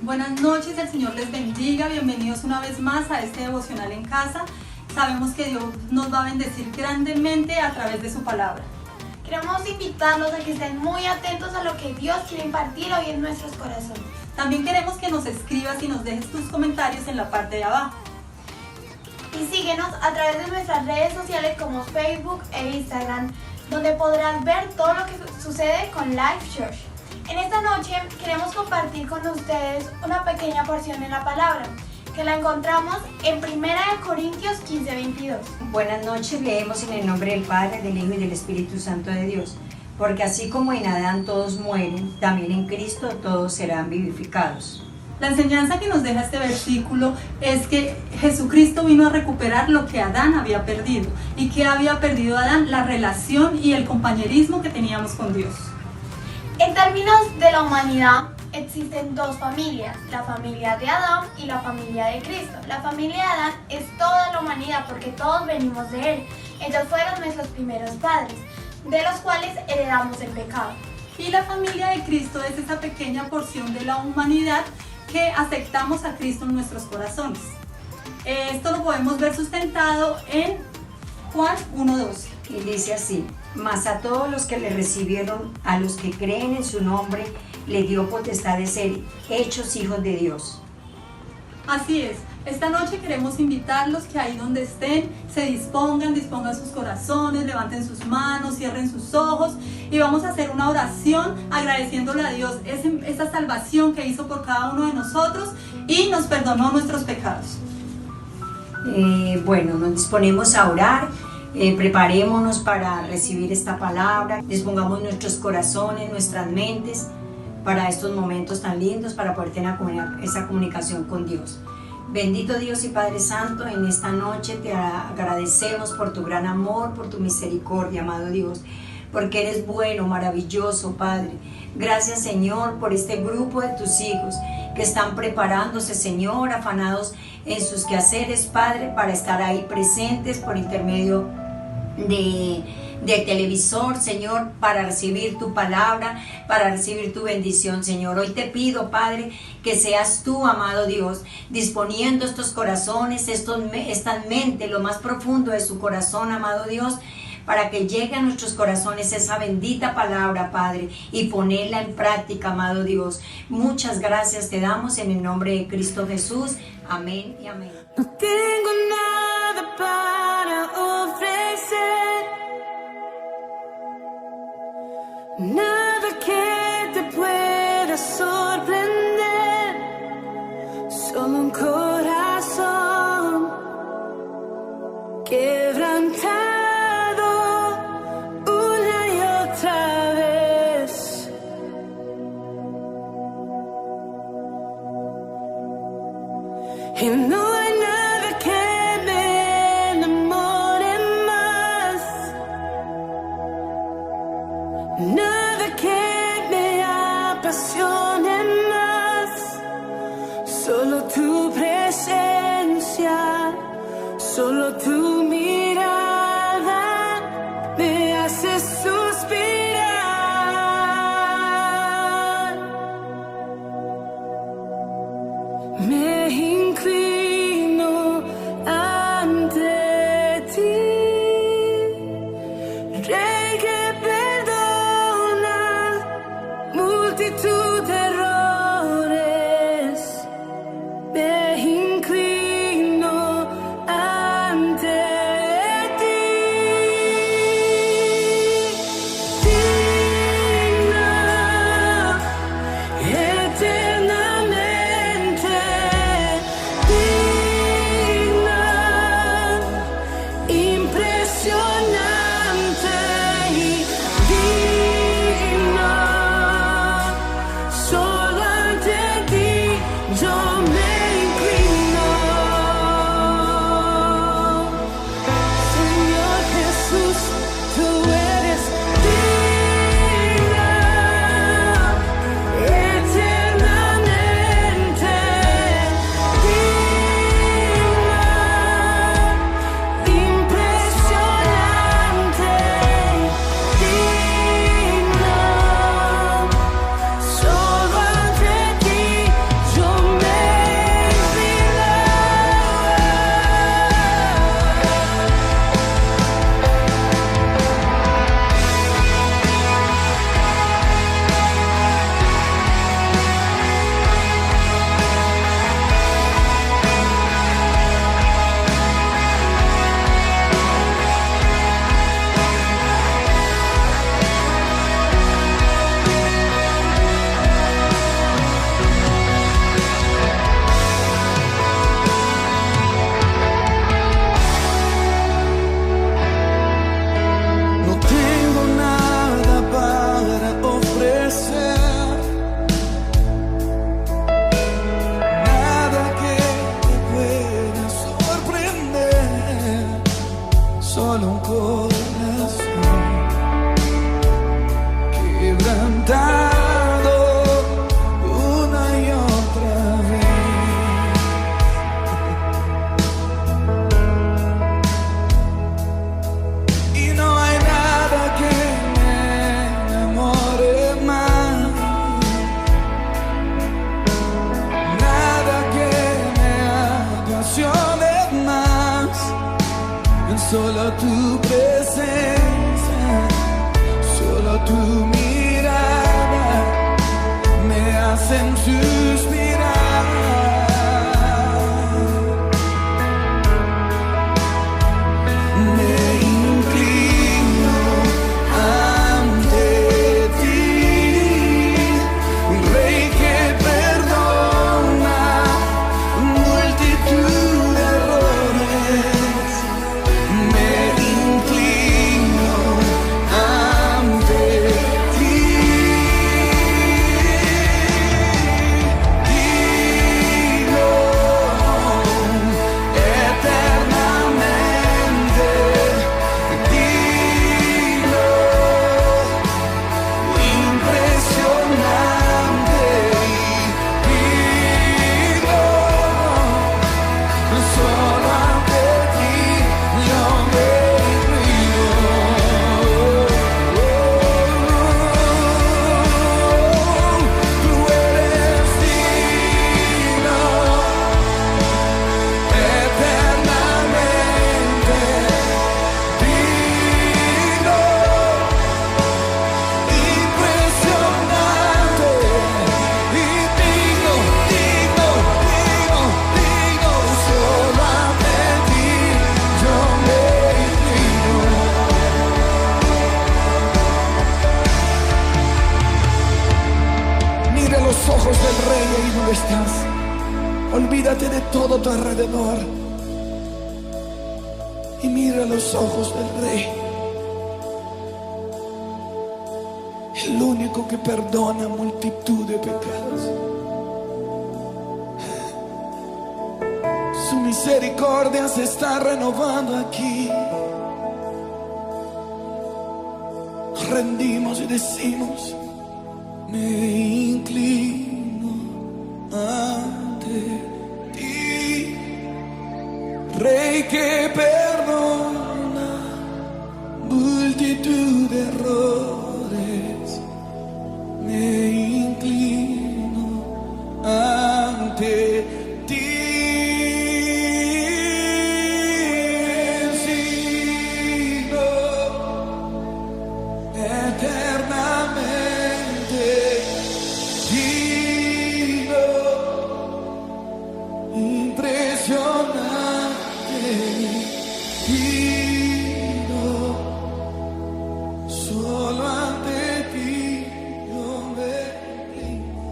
Buenas noches, el Señor les bendiga, bienvenidos una vez más a este devocional en casa. Sabemos que Dios nos va a bendecir grandemente a través de su palabra. Queremos invitarlos a que estén muy atentos a lo que Dios quiere impartir hoy en nuestros corazones. También queremos que nos escribas y nos dejes tus comentarios en la parte de abajo. Y síguenos a través de nuestras redes sociales como Facebook e Instagram, donde podrás ver todo lo que sucede con Life Church. En esta noche queremos compartir con ustedes una pequeña porción de la palabra, que la encontramos en 1 Corintios 15:22. Buenas noches, leemos en el nombre del Padre, del Hijo y del Espíritu Santo de Dios. Porque así como en Adán todos mueren, también en Cristo todos serán vivificados. La enseñanza que nos deja este versículo es que Jesucristo vino a recuperar lo que Adán había perdido. ¿Y qué había perdido Adán? La relación y el compañerismo que teníamos con Dios. En términos de la humanidad, existen dos familias, la familia de Adán y la familia de Cristo. La familia de Adán es toda la humanidad porque todos venimos de él. Ellos fueron nuestros primeros padres, de los cuales heredamos el pecado. Y la familia de Cristo es esa pequeña porción de la humanidad que aceptamos a Cristo en nuestros corazones. Esto lo podemos ver sustentado en Juan 1:12. Y dice así: mas a todos los que le recibieron, a los que creen en su nombre, le dio potestad de ser hechos hijos de Dios. Así es, esta noche queremos invitarlos que ahí donde estén se dispongan sus corazones, levanten sus manos, cierren sus ojos y vamos a hacer una oración agradeciéndole a Dios esa salvación que hizo por cada uno de nosotros y nos perdonó nuestros pecados. Bueno, nos disponemos a orar. Preparémonos para recibir esta palabra, dispongamos nuestros corazones, nuestras mentes para estos momentos tan lindos, para poder tener esa comunicación con Dios. Bendito Dios y Padre Santo, en esta noche te agradecemos por tu gran amor, por tu misericordia, amado Dios, porque eres bueno, maravilloso, Padre. Gracias, Señor, por este grupo de tus hijos que están preparándose, Señor, afanados en sus quehaceres, Padre, para estar ahí presentes por intermedio del televisor, Señor, para recibir tu palabra, para recibir tu bendición, Señor. Hoy te pido, Padre, que seas tú, amado Dios, disponiendo estos corazones, estas mentes, lo más profundo de su corazón, amado Dios, para que llegue a nuestros corazones esa bendita palabra, Padre, y ponerla en práctica, amado Dios. Muchas gracias te damos en el nombre de Cristo Jesús. Amén y amén. No tengo nada para ofrecer, nada que te pueda sorprender, solo un corazón quebrantado una y otra vez. Y no hay nada que me enamore más, nada que me apasione más, solo tu presencia, solo tu mirada me hace suspirar. Me inclino ante ti, Rey que perdona multitud de errores. Me inclino ante ti, digna, eternamente digna, impresionante y digna, los ojos del Rey ahí donde estás. Olvídate de todo tu alrededor y mira los ojos del Rey, el único que perdona multitud de pecados. Su misericordia se está renovando aquí. Nos rendimos y decimos: me inclino ante ti, Rey que perdona multitud de errores. Me inclino ante ti. Sigo eternamente digno, impresionante, digno, solo ante ti yo me inclino.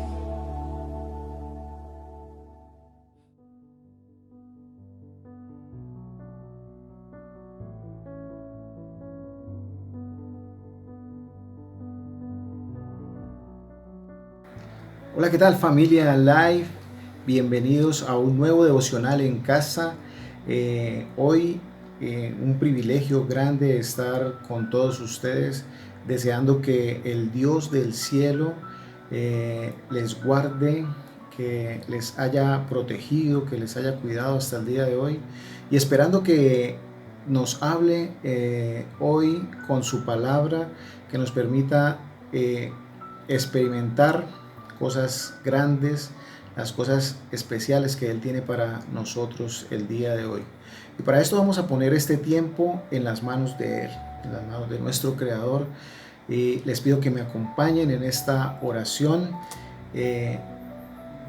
Hola, ¿qué tal familia Live? Bienvenidos a un nuevo devocional en casa. Hoy un privilegio grande estar con todos ustedes, deseando que el Dios del cielo les guarde, que les haya protegido, que les haya cuidado hasta el día de hoy, y esperando que nos hable hoy con su palabra, que nos permita experimentar cosas grandes, las cosas especiales que Él tiene para nosotros el día de hoy. Y para esto vamos a poner este tiempo en las manos de Él, en las manos de nuestro Creador. Y les pido que me acompañen en esta oración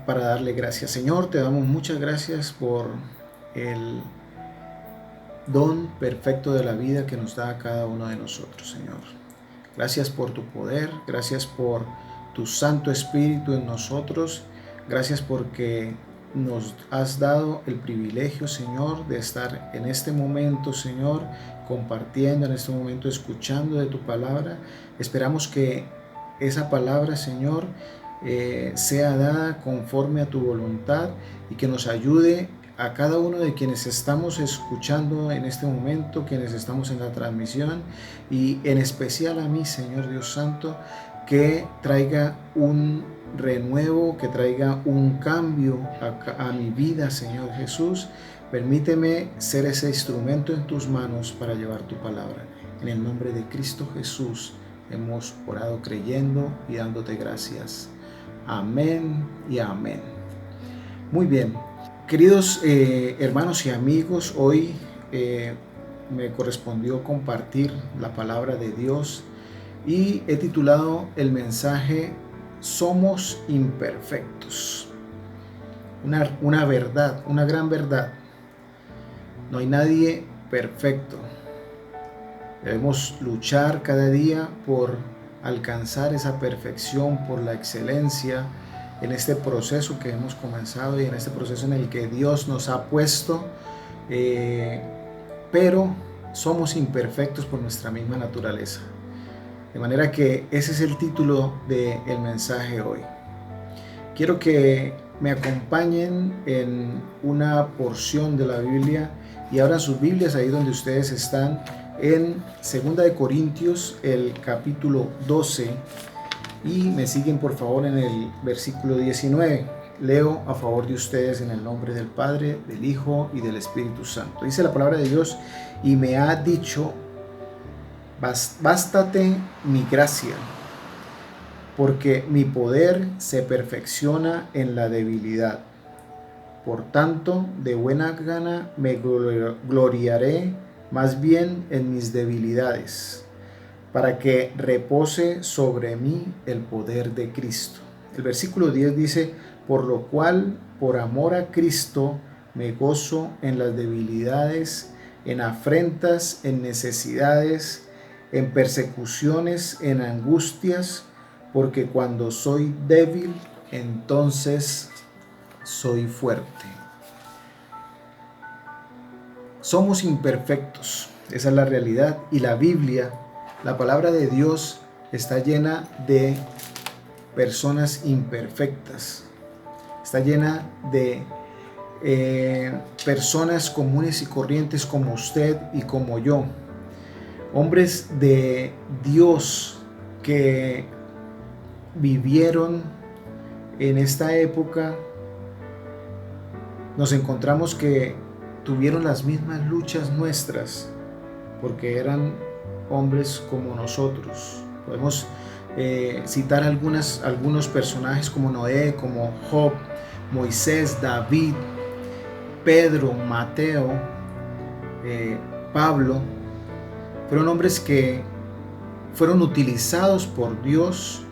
para darle gracias. Señor, te damos muchas gracias por el don perfecto de la vida que nos da a cada uno de nosotros, Señor. Gracias por tu poder, gracias por tu Santo Espíritu en nosotros. Gracias porque nos has dado el privilegio, Señor, de estar en este momento, Señor, compartiendo, en este momento escuchando de tu palabra. Esperamos que esa palabra, Señor, sea dada conforme a tu voluntad y que nos ayude a cada uno de quienes estamos escuchando en este momento, quienes estamos en la transmisión, y en especial a mí, Señor Dios Santo, que traiga un renuevo, que traiga un cambio a mi vida, Señor Jesús. Permíteme ser ese instrumento en tus manos para llevar tu palabra. En el nombre de Cristo Jesús hemos orado creyendo y dándote gracias. Amén y amén. Muy bien, queridos hermanos y amigos, hoy me correspondió compartir la palabra de Dios y he titulado el mensaje Somos imperfectos. Una verdad, una gran verdad. No hay nadie perfecto. Debemos luchar cada día por alcanzar esa perfección, por la excelencia en este proceso que hemos comenzado y en este proceso en el que Dios nos ha puesto, pero somos imperfectos por nuestra misma naturaleza. De manera que ese es el título del mensaje hoy. Quiero que me acompañen en una porción de la Biblia y abran sus Biblias ahí donde ustedes están, en 2 de Corintios, el capítulo 12, y me siguen por favor en el versículo 19. Leo a favor de ustedes en el nombre del Padre, del Hijo y del Espíritu Santo. Dice la palabra de Dios: y me ha dicho, bástate mi gracia, porque mi poder se perfecciona en la debilidad. Por tanto, de buena gana me gloriaré más bien en mis debilidades, para que repose sobre mí el poder de Cristo. El versículo 10 dice: por lo cual, por amor a Cristo, me gozo en las debilidades, en afrentas, en necesidades, en persecuciones, en angustias, porque cuando soy débil, entonces soy fuerte. Somos imperfectos, esa es la realidad, y la Biblia, la palabra de Dios, está llena de personas imperfectas, está llena de personas comunes y corrientes como usted y como yo, hombres de Dios que vivieron en esta época. Nos encontramos que tuvieron las mismas luchas nuestras, porque eran hombres como nosotros. Podemos citar algunos personajes como Noé, como Job, Moisés, David, Pedro, Mateo, Pablo. Fueron hombres que fueron utilizados por Dios,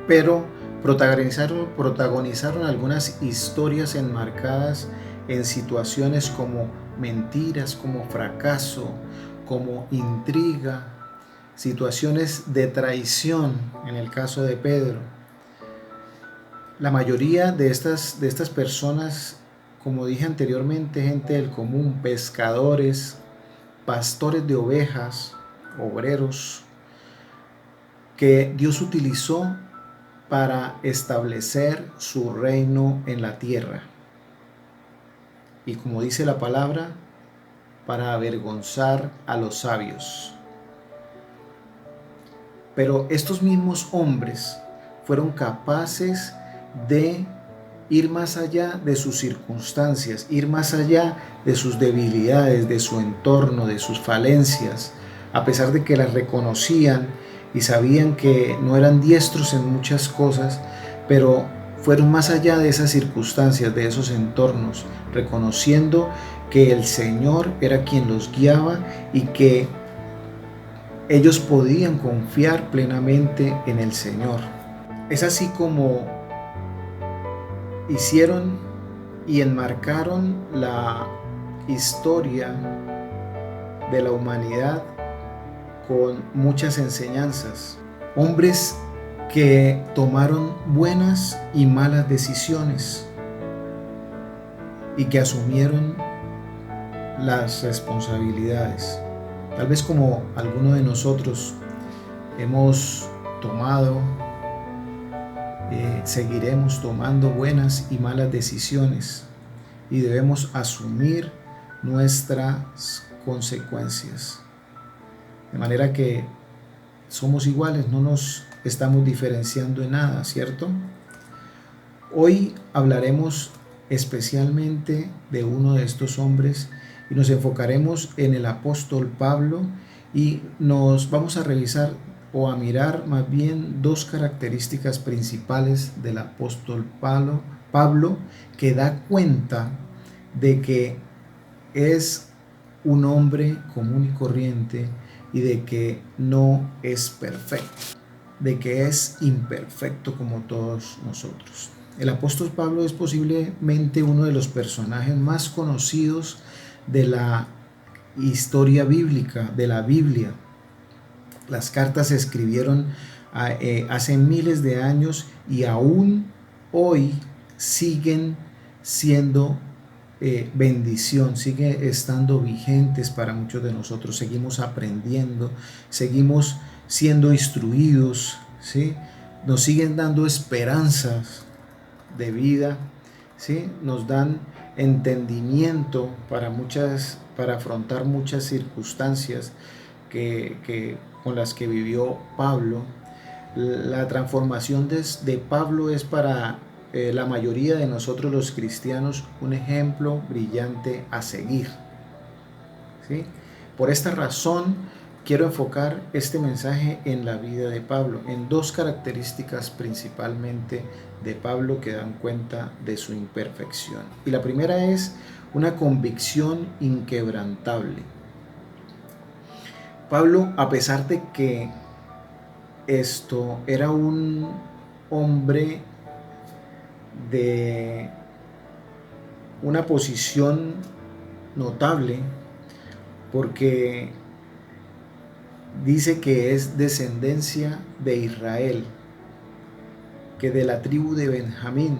pero protagonizaron algunas historias enmarcadas en situaciones como mentiras, como fracaso, como intriga, situaciones de traición en el caso de Pedro. La mayoría de estas personas, como dije anteriormente, gente del común, pescadores, pastores de ovejas, obreros, que Dios utilizó para establecer su reino en la tierra. Y como dice la palabra, para avergonzar a los sabios. Pero estos mismos hombres fueron capaces de ir más allá de sus circunstancias, ir más allá de sus debilidades, de su entorno, de sus falencias, a pesar de que las reconocían y sabían que no eran diestros en muchas cosas, pero fueron más allá de esas circunstancias, de esos entornos, reconociendo que el Señor era quien los guiaba y que ellos podían confiar plenamente en el Señor. Es así como hicieron y enmarcaron la historia de la humanidad con muchas enseñanzas. Hombres que tomaron buenas y malas decisiones y que asumieron las responsabilidades. Tal vez como algunos de nosotros hemos tomado, seguiremos tomando buenas y malas decisiones y debemos asumir nuestras consecuencias. De manera que somos iguales, no nos estamos diferenciando en nada, ¿cierto? Hoy hablaremos especialmente de uno de estos hombres y nos enfocaremos en el apóstol Pablo y nos vamos a revisar o a mirar más bien dos características principales del apóstol Pablo que da cuenta de que es un hombre común y corriente y de que no es perfecto, de que es imperfecto como todos nosotros. El apóstol Pablo es posiblemente uno de los personajes más conocidos de la historia bíblica, de la Biblia. Las cartas se escribieron hace miles de años y aún hoy siguen siendo bendición, sigue estando vigentes para muchos de nosotros. Seguimos aprendiendo, seguimos siendo instruidos, ¿sí? Nos siguen dando esperanzas de vida, ¿sí? Nos dan entendimiento para afrontar muchas circunstancias con las que vivió Pablo. La transformación de Pablo es para la mayoría de nosotros los cristianos un ejemplo brillante a seguir, ¿sí? Por esta razón quiero enfocar este mensaje en la vida de Pablo, en dos características principalmente de Pablo que dan cuenta de su imperfección. Y la primera es una convicción inquebrantable. Pablo, a pesar de que era un hombre de una posición notable, porque dice que es descendencia de Israel, que de la tribu de Benjamín,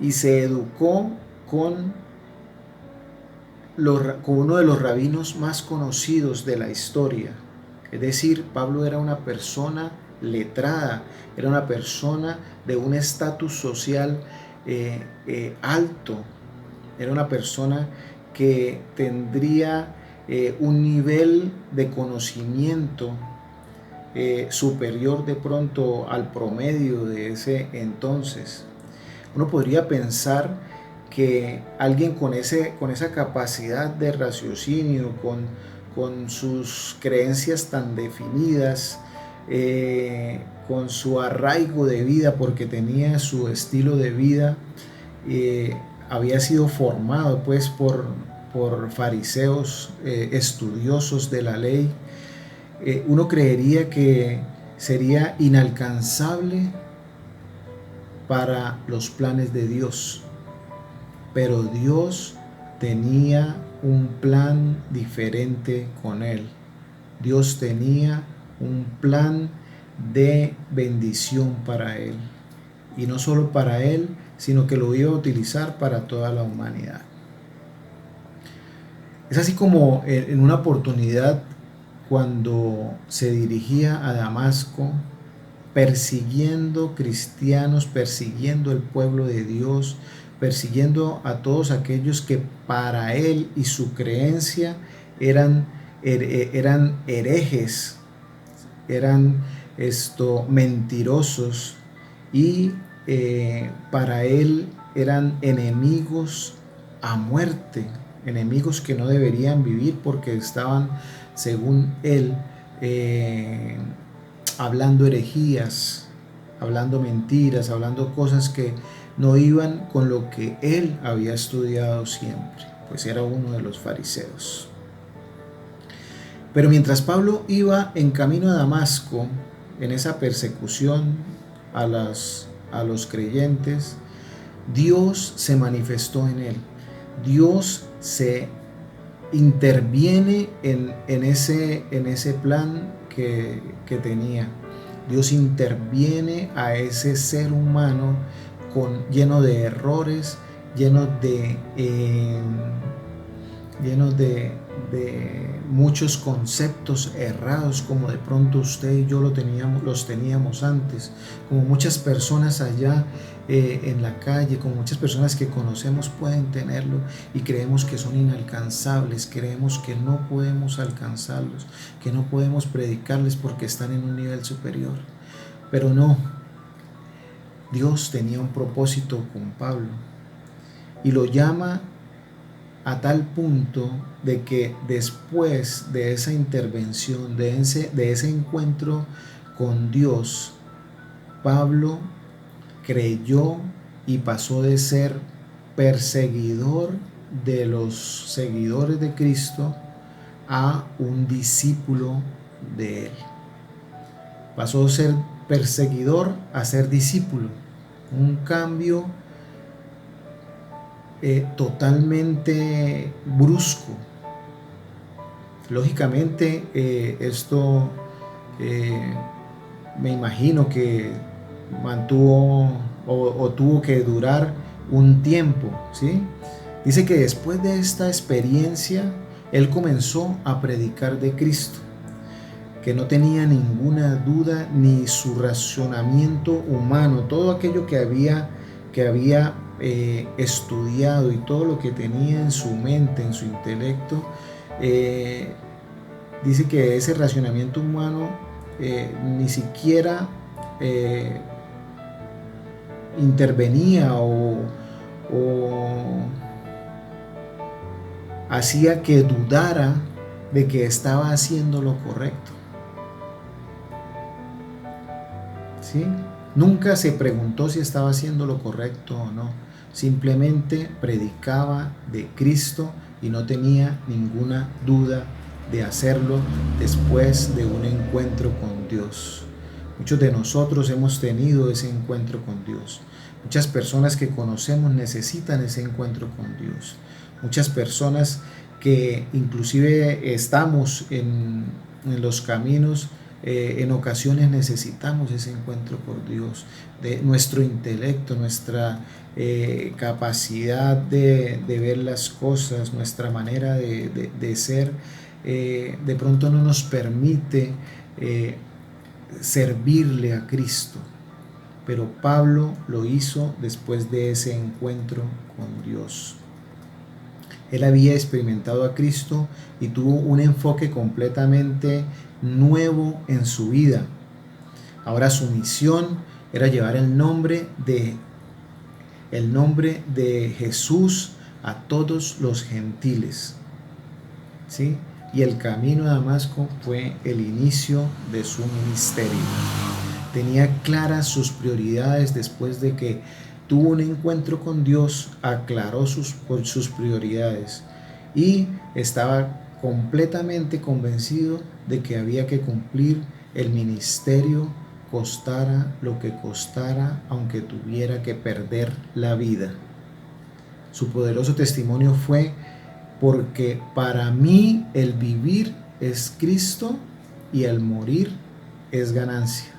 y se educó con uno de los rabinos más conocidos de la historia. Es decir, Pablo era una persona letrada, era una persona de un estatus social alto, era una persona que tendría un nivel de conocimiento superior de pronto al promedio de ese entonces. Uno podría pensar que alguien con esa capacidad de raciocinio, con sus creencias tan definidas, con su arraigo de vida, porque tenía su estilo de vida, había sido formado pues por fariseos estudiosos de la ley. Uno creería que sería inalcanzable para los planes de Dios, pero Dios tenía un plan diferente con él. Dios tenía un plan de bendición para él, y no solo para él, sino que lo iba a utilizar para toda la humanidad. Es así como en una oportunidad, cuando se dirigía a Damasco, persiguiendo cristianos, persiguiendo el pueblo de Dios, persiguiendo a todos aquellos que para él y su creencia eran herejes, eran mentirosos, y para él eran enemigos a muerte, enemigos que no deberían vivir porque estaban, según él, hablando herejías, hablando mentiras, hablando cosas que no iban con lo que él había estudiado siempre, pues era uno de los fariseos. Pero mientras Pablo iba en camino a Damasco, en esa persecución a los creyentes, Dios se manifestó en él. Dios se interviene en ese plan que tenía. Dios interviene a ese ser humano lleno de errores, lleno de muchos conceptos errados, como de pronto usted y yo los teníamos antes, como muchas personas allá en la calle, como muchas personas que conocemos pueden tenerlo, y creemos que son inalcanzables, creemos que no podemos alcanzarlos, que no podemos predicarles porque están en un nivel superior. Pero no, Dios tenía un propósito con Pablo, y lo llama a tal punto de que después de esa intervención, de ese encuentro con Dios, Pablo creyó y pasó de ser perseguidor de los seguidores de Cristo a un discípulo de él. Pasó de ser perseguidor a ser discípulo, un cambio totalmente brusco. Lógicamente esto me imagino que mantuvo o tuvo que durar un tiempo, ¿sí? Dice que después de esta experiencia él comenzó a predicar de Cristo, que no tenía ninguna duda, ni su razonamiento humano, todo aquello que había estudiado y todo lo que tenía en su mente, en su intelecto, dice que ese racionamiento humano ni siquiera intervenía o hacía que dudara de que estaba haciendo lo correcto, ¿sí? Nunca se preguntó si estaba haciendo lo correcto o no. Simplemente predicaba de Cristo y no tenía ninguna duda de hacerlo después de un encuentro con Dios. Muchos de nosotros hemos tenido ese encuentro con Dios. Muchas personas que conocemos necesitan ese encuentro con Dios. Muchas personas que inclusive estamos en los caminos en ocasiones necesitamos ese encuentro por Dios, de nuestro intelecto, nuestra capacidad de ver las cosas, nuestra manera de ser, de pronto no nos permite servirle a Cristo. Pero Pablo lo hizo después de ese encuentro con Dios. Él había experimentado a Cristo y tuvo un enfoque completamente nuevo en su vida. Ahora su misión era llevar el nombre de Jesús a todos los gentiles, ¿sí? Y el camino a Damasco fue el inicio de su ministerio. Tenía claras sus prioridades después de que tuvo un encuentro con Dios, aclaró sus prioridades y estaba completamente convencido de que había que cumplir el ministerio, costara lo que costara, aunque tuviera que perder la vida. Su poderoso testimonio fue: porque para mí el vivir es Cristo y el morir es ganancia.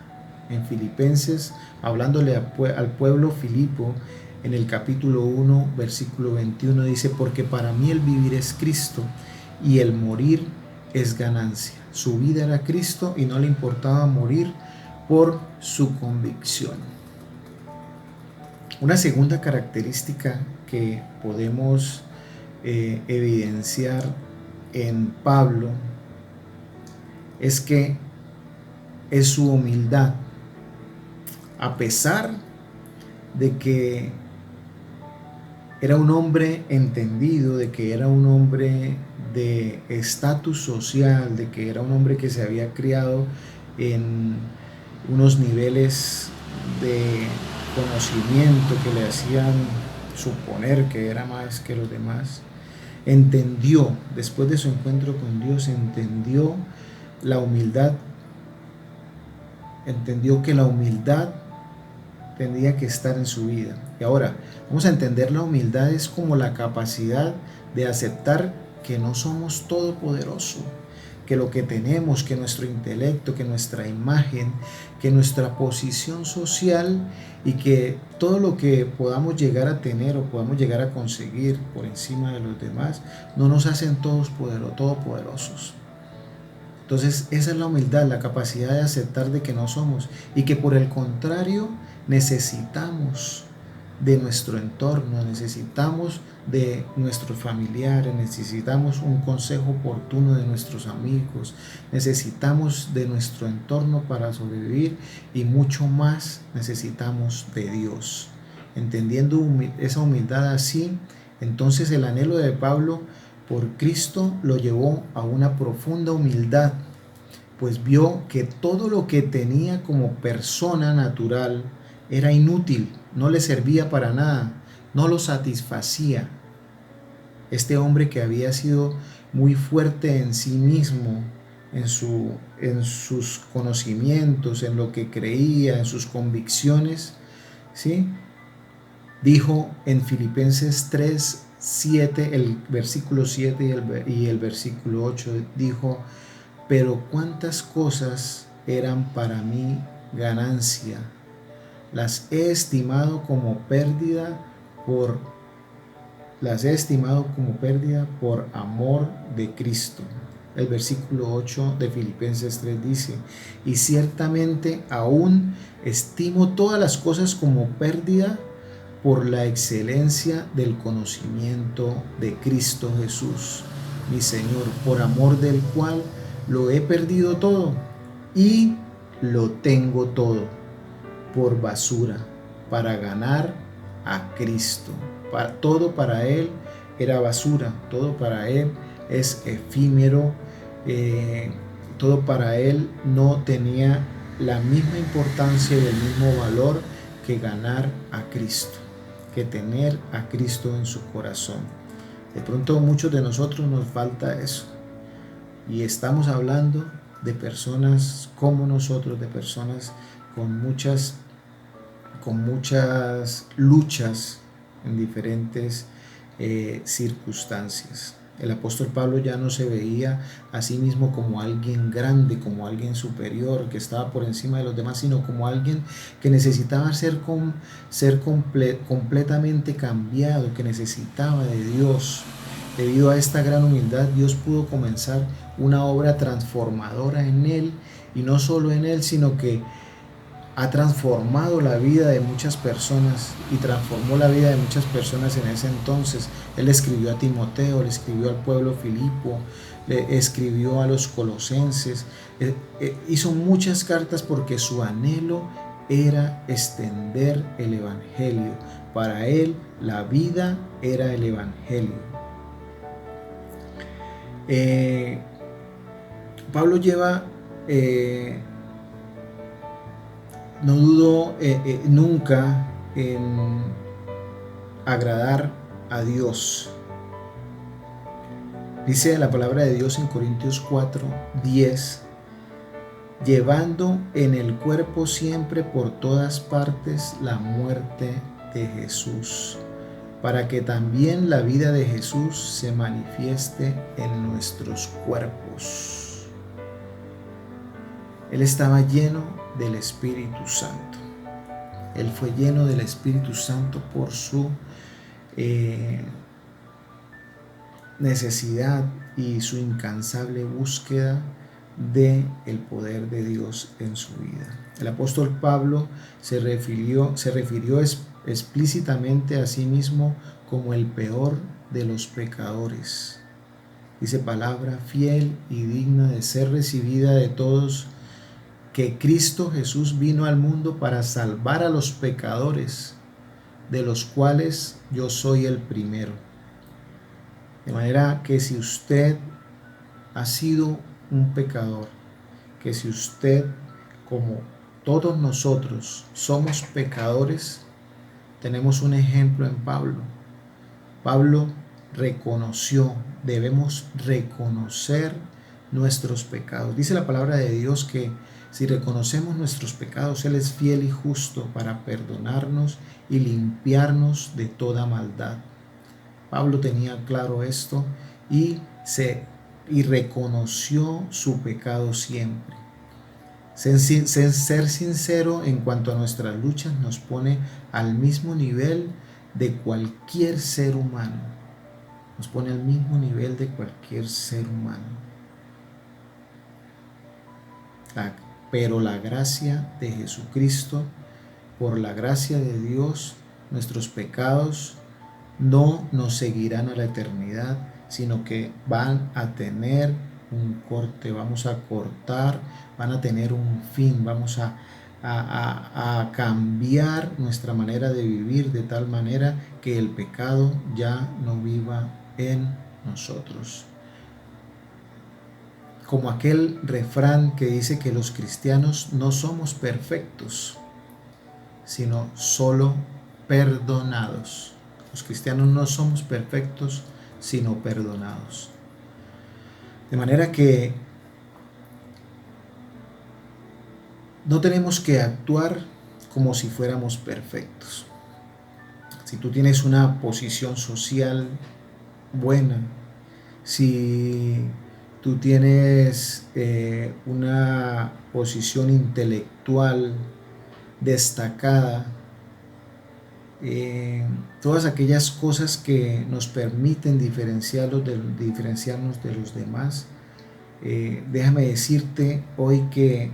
En Filipenses, hablándole al pueblo Filipo, en el capítulo 1, versículo 21, dice: porque para mí el vivir es Cristo y el morir es ganancia. Su vida era Cristo y no le importaba morir por su convicción. Una segunda característica que podemos evidenciar en Pablo es que es su humildad. A pesar de que era un hombre entendido, de que era un hombre de estatus social, de que era un hombre que se había criado en unos niveles de conocimiento que le hacían suponer que era más que los demás, entendió, después de su encuentro con Dios, entendió la humildad, entendió que la humildad tendría que estar en su vida. Y ahora vamos a entender la humildad es como la capacidad de aceptar que no somos todopoderosos, que lo que tenemos, que nuestro intelecto, que nuestra imagen, que nuestra posición social y que todo lo que podamos llegar a tener o podamos llegar a conseguir por encima de los demás no nos hacen todos todopoderosos. Entonces esa es la humildad, la capacidad de aceptar de que no somos y que por el contrario necesitamos de nuestro entorno, necesitamos de nuestros familiares, necesitamos un consejo oportuno de nuestros amigos, necesitamos de nuestro entorno para sobrevivir y mucho más necesitamos de Dios. Entendiendo esa humildad así, entonces el anhelo de Pablo por Cristo lo llevó a una profunda humildad, pues vio que todo lo que tenía como persona natural era inútil, no le servía para nada, no lo satisfacía. Este hombre que había sido muy fuerte en sí mismo, en sus conocimientos, en lo que creía, en sus convicciones, ¿sí? Dijo en Filipenses 3, 7, el versículo 7 y el versículo 8, dijo: pero cuántas cosas eran para mí ganancia, las he estimado como pérdida por amor de Cristo. El versículo 8 de Filipenses 3 dice: y ciertamente aún estimo todas las cosas como pérdida por la excelencia del conocimiento de Cristo Jesús, mi Señor, por amor del cual lo he perdido todo y lo tengo todo por basura para ganar a Cristo. Todo para Él era basura, todo para Él es efímero, todo para Él no tenía la misma importancia y el mismo valor que ganar a Cristo, que tener a Cristo en su corazón. De pronto a muchos de nosotros nos falta eso. Y estamos hablando de personas como nosotros, de personas con muchas luchas en diferentes circunstancias. El apóstol Pablo ya no se veía a sí mismo como alguien grande, como alguien superior, que estaba por encima de los demás, sino como alguien que necesitaba ser completamente cambiado, que necesitaba de Dios. Debido a esta gran humildad, Dios pudo comenzar una obra transformadora en él, y no solo en él, sino que ha transformado la vida de muchas personas y transformó la vida de muchas personas en ese entonces. Él escribió a Timoteo, le escribió al pueblo Filipo, le escribió a los colosenses, hizo muchas cartas porque su anhelo era extender el evangelio. Para él la vida era el evangelio. Pablo lleva no dudó nunca en agradar a Dios. Dice la palabra de Dios en Corintios 4:10, llevando en el cuerpo siempre por todas partes la muerte de Jesús, para que también la vida de Jesús se manifieste en nuestros cuerpos. Él estaba lleno del Espíritu Santo. Él fue lleno del Espíritu Santo por su necesidad y su incansable búsqueda del poder de Dios en su vida. El apóstol Pablo se refirió explícitamente a sí mismo como el peor de los pecadores. Dice: palabra fiel y digna de ser recibida de todos, que Cristo Jesús vino al mundo para salvar a los pecadores, de los cuales yo soy el primero. De manera que si usted ha sido un pecador, que si usted, como todos nosotros, somos pecadores, tenemos un ejemplo en Pablo. Pablo reconoció, debemos reconocer nuestros pecados. Dice la palabra de Dios que si reconocemos nuestros pecados, Él es fiel y justo para perdonarnos y limpiarnos de toda maldad. Pablo tenía claro esto y reconoció su pecado siempre. Ser sincero en cuanto a nuestras luchas nos pone al mismo nivel de cualquier ser humano. Nos pone al mismo nivel de cualquier ser humano. Pero la gracia de Jesucristo, por la gracia de Dios, nuestros pecados no nos seguirán a la eternidad, sino que van a tener un corte, vamos a cortar, van a tener un fin, vamos a cambiar nuestra manera de vivir de tal manera que el pecado ya no viva en nosotros. Como aquel refrán que dice que los cristianos no somos perfectos, sino solo perdonados. Los cristianos no somos perfectos, sino perdonados. De manera que no tenemos que actuar como si fuéramos perfectos. Si tú tienes una posición social buena, si tú tienes una posición intelectual destacada, todas aquellas cosas que nos permiten diferenciarnos de los demás, déjame decirte hoy que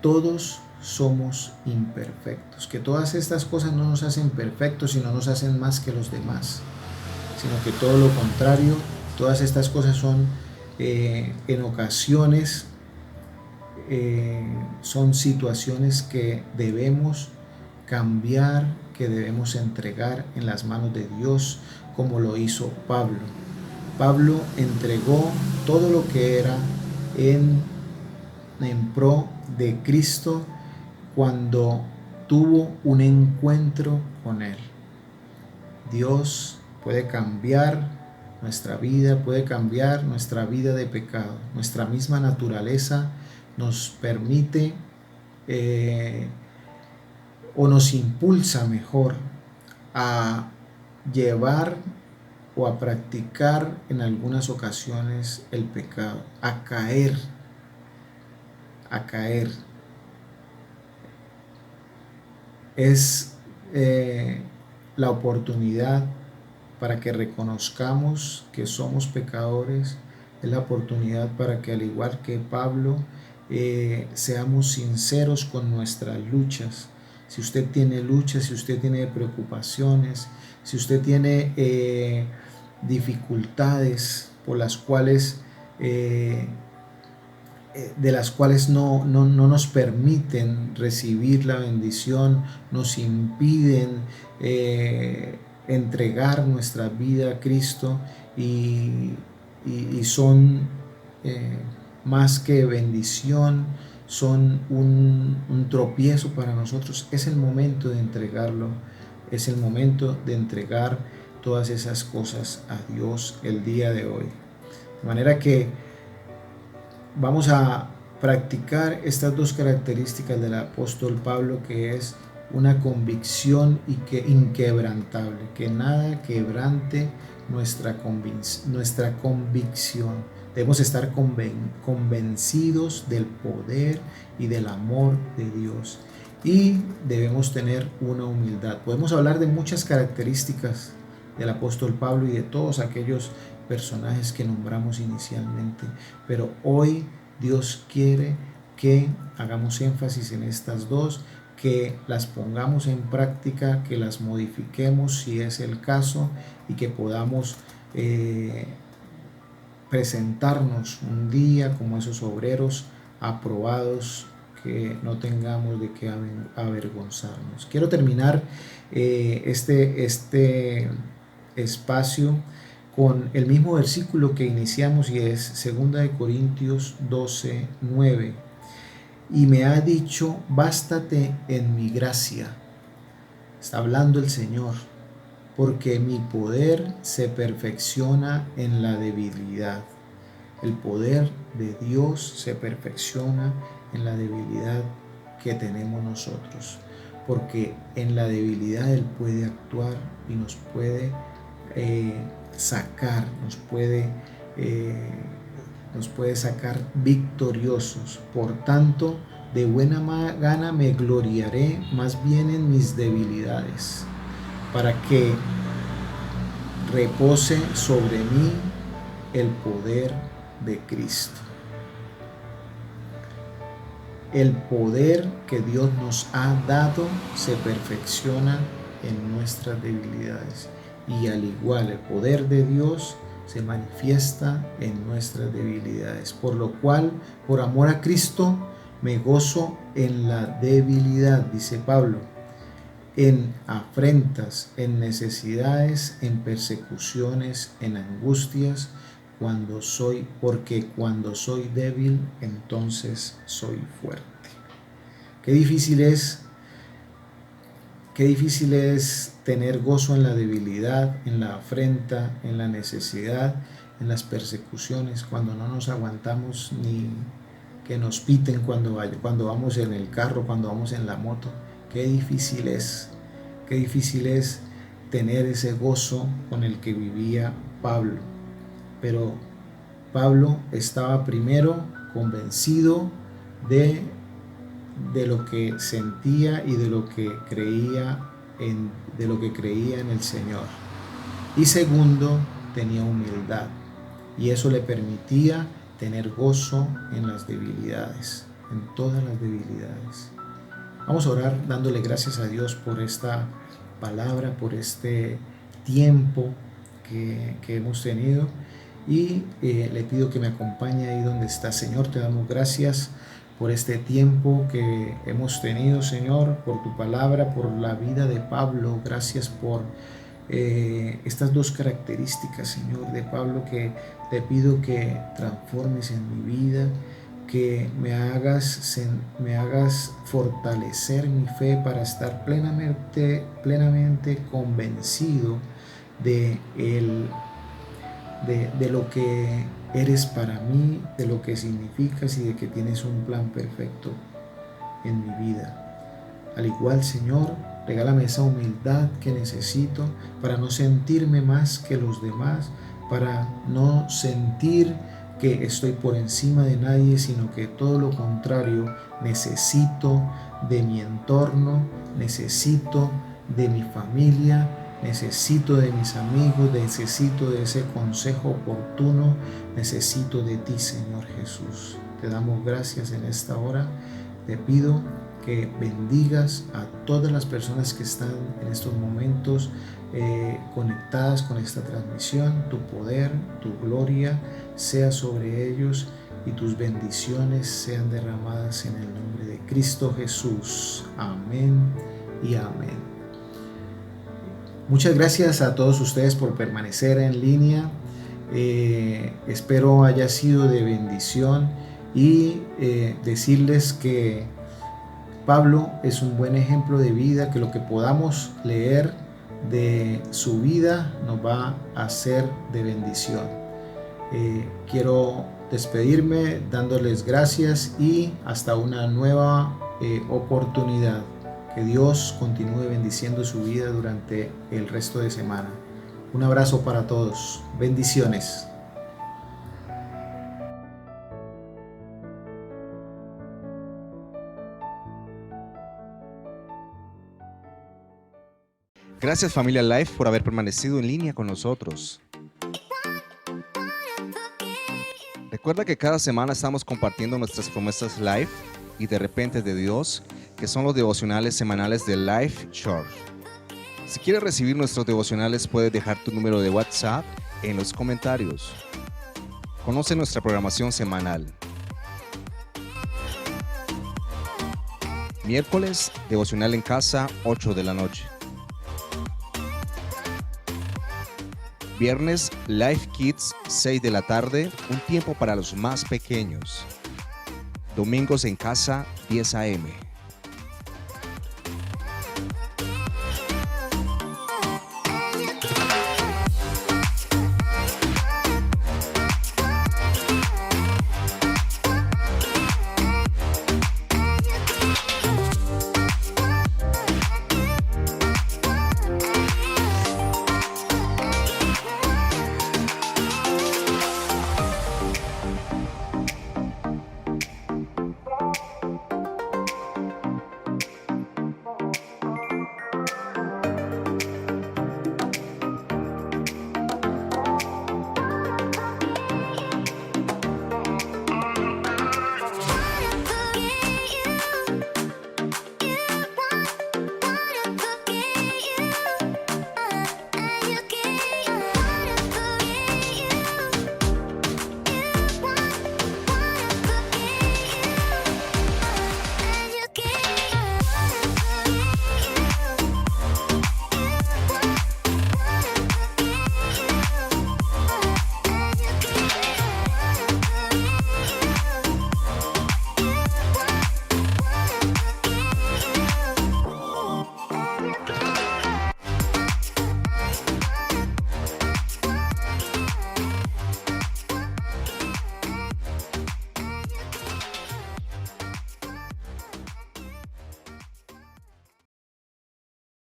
todos somos imperfectos, que todas estas cosas no nos hacen perfectos, sino nos hacen más que los demás, sino que todo lo contrario, todas estas cosas son en ocasiones son situaciones que debemos cambiar, que debemos entregar en las manos de Dios, como lo hizo Pablo. Pablo entregó todo lo que era en pro de Cristo cuando tuvo un encuentro con Él. Dios puede cambiar nuestra vida, puede cambiar nuestra vida de pecado. Nuestra misma naturaleza nos permite o nos impulsa mejor a llevar o a practicar en algunas ocasiones el pecado, a caer. Es la oportunidad para que reconozcamos que somos pecadores, es la oportunidad para que, al igual que Pablo, seamos sinceros con nuestras luchas. Si usted tiene luchas, si usted tiene preocupaciones, si usted tiene dificultades por las cuales de las cuales no nos permiten recibir la bendición, nos impiden entregar nuestra vida a Cristo y son más que bendición, son un tropiezo para nosotros. Es el momento de entregarlo, es el momento de entregar todas esas cosas a Dios el día de hoy. De manera que vamos a practicar estas dos características del apóstol Pablo, que es una convicción inquebrantable, que nada quebrante nuestra convicción. Debemos estar convencidos del poder y del amor de Dios, y debemos tener una humildad. Podemos hablar de muchas características del apóstol Pablo y de todos aquellos personajes que nombramos inicialmente, pero hoy Dios quiere que hagamos énfasis en estas dos, que las pongamos en práctica, que las modifiquemos si es el caso, y que podamos presentarnos un día como esos obreros aprobados, que no tengamos de qué avergonzarnos. Quiero terminar este espacio con el mismo versículo que iniciamos, y es 2 Corintios 12:9. Y me ha dicho: bástate en mi gracia. Está hablando el Señor, porque mi poder se perfecciona en la debilidad. El poder de Dios se perfecciona en la debilidad que tenemos nosotros, porque en la debilidad Él puede actuar y nos puede sacar, nos puede sacar victoriosos. Por tanto, de buena gana me gloriaré más bien en mis debilidades, para que repose sobre mí el poder de Cristo. El poder que Dios nos ha dado se perfecciona en nuestras debilidades, y al igual el poder de Dios se manifiesta en nuestras debilidades, por lo cual, por amor a Cristo, me gozo en la debilidad, dice Pablo, en afrentas, en necesidades, en persecuciones, en angustias, porque cuando soy débil, entonces soy fuerte. Qué difícil es tener gozo en la debilidad, en la afrenta, en la necesidad, en las persecuciones, cuando no nos aguantamos ni que nos piten cuando vamos en el carro, cuando vamos en la moto. Qué difícil es tener ese gozo con el que vivía Pablo. Pero Pablo estaba primero convencido de lo que sentía y de lo que creía en el Señor. Y segundo, tenía humildad, y eso le permitía tener gozo en las debilidades, en todas las debilidades. Vamos a orar dándole gracias a Dios por esta palabra, por este tiempo que hemos tenido, y le pido que me acompañe ahí donde está. Señor, te damos gracias por este tiempo que hemos tenido, Señor, por tu palabra, por la vida de Pablo. Gracias por estas dos características, Señor, de Pablo, que te pido que transformes en mi vida, que me hagas fortalecer mi fe para estar plenamente convencido de lo que eres para mí, de lo que significas y de que tienes un plan perfecto en mi vida. Al igual, Señor, regálame esa humildad que necesito para no sentirme más que los demás, para no sentir que estoy por encima de nadie, sino que todo lo contrario, necesito de mi entorno, necesito de mi familia, necesito de mis amigos, necesito de ese consejo oportuno, necesito de ti, Señor Jesús. Te damos gracias en esta hora. Te pido que bendigas a todas las personas que están en estos momentos conectadas con esta transmisión. Tu poder, tu gloria sea sobre ellos y tus bendiciones sean derramadas en el nombre de Cristo Jesús. Amén y amén. Muchas gracias a todos ustedes por permanecer en línea. Espero haya sido de bendición y decirles que Pablo es un buen ejemplo de vida, que lo que podamos leer de su vida nos va a ser de bendición. Quiero despedirme dándoles gracias y hasta una nueva oportunidad. Que Dios continúe bendiciendo su vida durante el resto de semana. Un abrazo para todos. Bendiciones. Gracias familia Life por haber permanecido en línea con nosotros. Recuerda que cada semana estamos compartiendo nuestras promesas Life y de repente de Dios, que son los devocionales semanales de Life Church. Si quieres recibir nuestros devocionales, puedes dejar tu número de WhatsApp en los comentarios. Conoce nuestra programación semanal. Miércoles, devocional en casa, 8 de la noche. Viernes, Life Kids, 6 de la tarde, un tiempo para los más pequeños. Domingos en casa, 10 a.m.